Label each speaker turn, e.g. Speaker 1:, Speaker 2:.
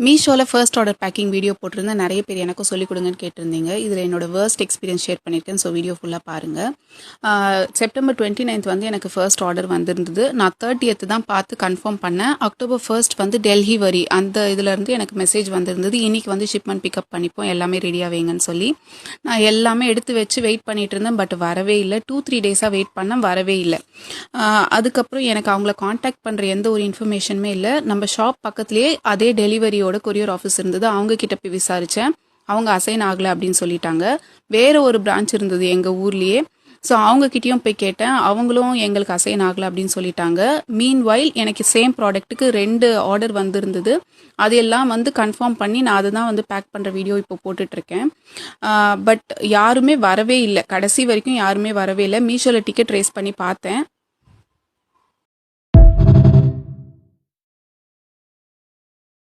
Speaker 1: மீஷோல first order packing video போட்டிருந்தேன். நிறைய பேர் எனக்கும் சொல்லிக் கொடுங்கன்னு கேட்டிருந்தீங்க. இதில் என்னோட வேர்ஸ்ட் எக்ஸ்பீரியன்ஸ் ஷேர் பண்ணியிருக்கேன். ஸோ வீடியோ ஃபுல்லாக பாருங்கள். செப்டம்பர் 29 வந்து எனக்கு ஃபர்ஸ்ட் ஆர்டர் வந்திருந்தது. நான் 30th தான் பார்த்து கன்ஃபார்ம் பண்ணேன். அக்டோபர் 1 வந்து டெல்லி வரி அந்த இதுலேருந்து எனக்கு மெசேஜ் வந்திருந்தது. இன்றைக்கி வந்து ஷிப்மெண்ட் பிக்கப் பண்ணிப்போம், எல்லாமே ரெடியாக வைங்கன்னு சொல்லி. நான் எல்லாமே எடுத்து வச்சு வெயிட் பண்ணிட்டு இருந்தேன். பட் வரவே இல்லை. 2-3 டேஸாக வெயிட் பண்ணேன், வரவே இல்லை. அதுக்கப்புறம் எனக்கு அவங்கள காண்டாக்ட் பண்ணுற எந்த ஒரு இன்ஃபர்மேஷனுமே இல்லை. நம்ம ஷாப் பக்கத்துலேயே அதே டெலிவரியோட கொரியர் ஆஃபீஸ் இருந்தது. அவங்க கிட்ட போய் விசாரித்தேன். அவங்க அசைன் ஆகலை அப்படின்னு சொல்லிட்டாங்க. வேறு ஒரு பிரான்ச் இருந்தது எங்கள் ஊர்லேயே. ஸோ அவங்கக்கிட்டேயும் போய் கேட்டேன். அவங்களும் எங்களுக்கு அசைன் ஆகலை அப்படின்னு சொல்லிட்டாங்க. மீன்வைல் எனக்கு சேம் ப்ராடக்ட்டுக்கு 2 ஆர்டர் வந்திருந்தது. அதெல்லாம் வந்து கன்ஃபார்ம் பண்ணி நான் அதை தான் வந்து பேக் பண்ணுற வீடியோ இப்போ போட்டுட்ருக்கேன். பட் யாருமே வரவே இல்லை. கடைசி வரைக்கும் யாருமே வரவே இல்லை. மீஷோவில் டிக்கெட் ரேஸ் பண்ணி பார்த்தேன்.